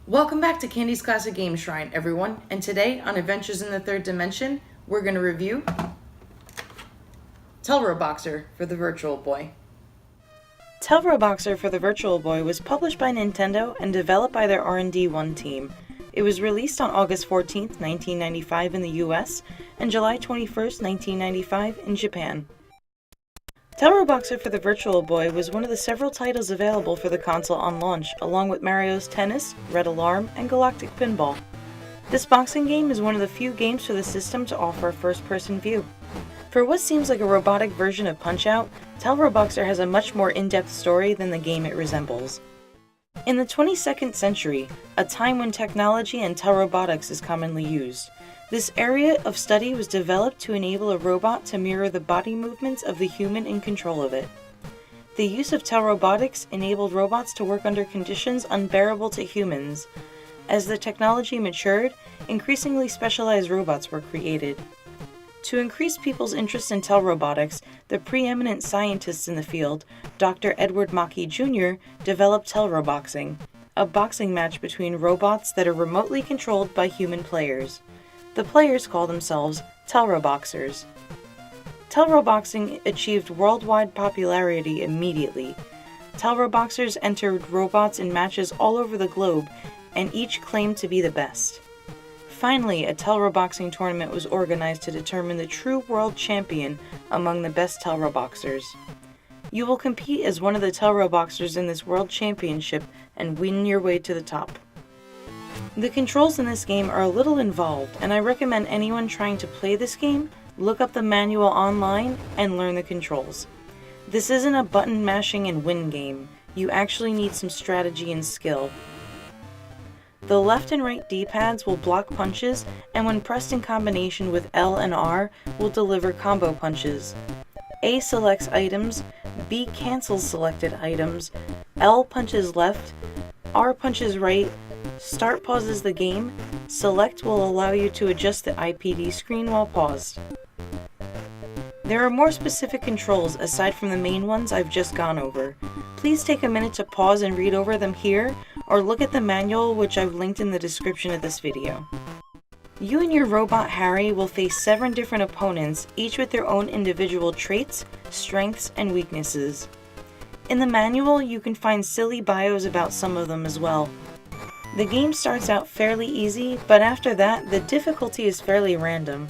Welcome back to Candy's Classic Game Shrine, everyone. And today, on Adventures in the Third Dimension, we're going to review Teleroboxer for the Virtual Boy. Teleroboxer for the Virtual Boy was published by Nintendo and developed by their R&D 1 team. It was released on August 14, 1995 in the US and July 21, 1995 in Japan. Teleroboxer for the Virtual Boy was one of the several titles available for the console on launch, along with Mario's Tennis, Red Alarm, and Galactic Pinball. This boxing game is one of the few games for the system to offer a first-person view. For what seems like a robotic version of Punch-Out, Teleroboxer has a much more in-depth story than the game it resembles. In the 22nd century, a time when technology and telerobotics is commonly used, this area of study was developed to enable a robot to mirror the body movements of the human in control of it. The use of telerobotics enabled robots to work under conditions unbearable to humans. As the technology matured, increasingly specialized robots were created. To increase people's interest in telerobotics, the preeminent scientists in the field, Dr. Edward Mackey Jr., developed Teleroboxing, a boxing match between robots that are remotely controlled by human players. The players call themselves Teleroboxers. Teleroboxing achieved worldwide popularity immediately. Teleroboxers entered robots in matches all over the globe, and each claimed to be the best. Finally, a Teleroboxing tournament was organized to determine the true world champion among the best Teleroboxers. You will compete as one of the Teleroboxers in this world championship and win your way to the top. The controls in this game are a little involved, and I recommend anyone trying to play this game look up the manual online and learn the controls. This isn't a button mashing and win game. You actually need some strategy and skill. The left and right D-pads will block punches, and when pressed in combination with L and R, will deliver combo punches. A selects items, B cancels selected items, L punches left, R punches right, Start pauses the game, Select will allow you to adjust the IPD screen while paused. There are more specific controls aside from the main ones I've just gone over. Please take a minute to pause and read over them here, or look at the manual which I've linked in the description of this video. You and your robot Harry will face 7 different opponents, each with their own individual traits, strengths, and weaknesses. In the manual, you can find silly bios about some of them as well. The game starts out fairly easy, but after that, the difficulty is fairly random.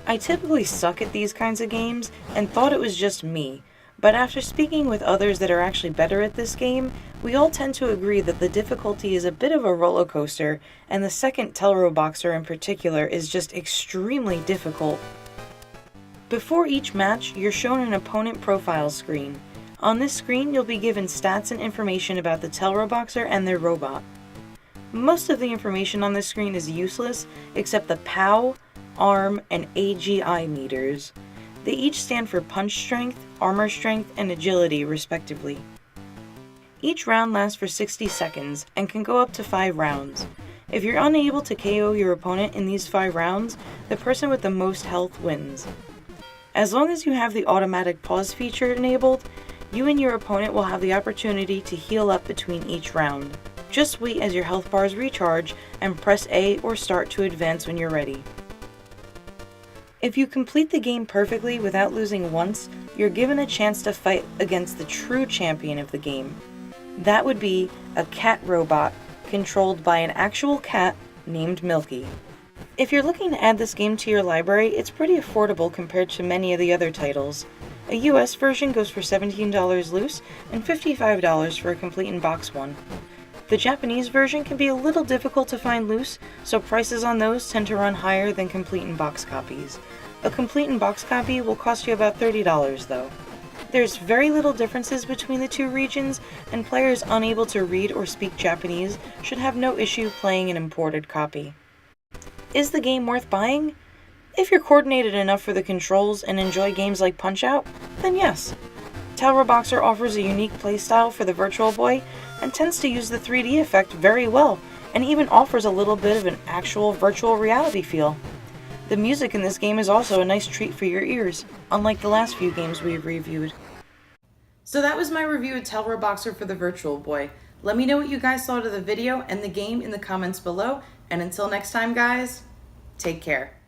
I typically suck at these kinds of games and thought it was just me, but after speaking with others that are actually better at this game, we all tend to agree that the difficulty is a bit of a roller coaster, and the second Teleroboxer in particular is just extremely difficult. Before each match, you're shown an opponent profile screen. On this screen, you'll be given stats and information about the Teleroboxer and their robot. Most of the information on this screen is useless, except the POW, ARM, and AGI meters. They each stand for punch strength, armor strength, and agility, respectively. Each round lasts for 60 seconds, and can go up to 5 rounds. If you're unable to KO your opponent in these 5 rounds, the person with the most health wins. As long as you have the automatic pause feature enabled, you and your opponent will have the opportunity to heal up between each round. Just wait as your health bars recharge and press A or start to advance when you're ready. If you complete the game perfectly without losing once, you're given a chance to fight against the true champion of the game. That would be a cat robot controlled by an actual cat named Milky. If you're looking to add this game to your library, it's pretty affordable compared to many of the other titles. A US version goes for $17 loose and $55 for a complete in-box one. The Japanese version can be a little difficult to find loose, so prices on those tend to run higher than complete in-box copies. A complete in-box copy will cost you about $30 though. There's very little differences between the two regions, and players unable to read or speak Japanese should have no issue playing an imported copy. Is the game worth buying? If you're coordinated enough for the controls and enjoy games like Punch-Out, then yes. Teleroboxer offers a unique playstyle for the Virtual Boy and tends to use the 3D effect very well, and even offers a little bit of an actual virtual reality feel. The music in this game is also a nice treat for your ears, unlike the last few games we've reviewed. So that was my review of Teleroboxer for the Virtual Boy. Let me know what you guys thought of the video and the game in the comments below. And until next time, guys, take care.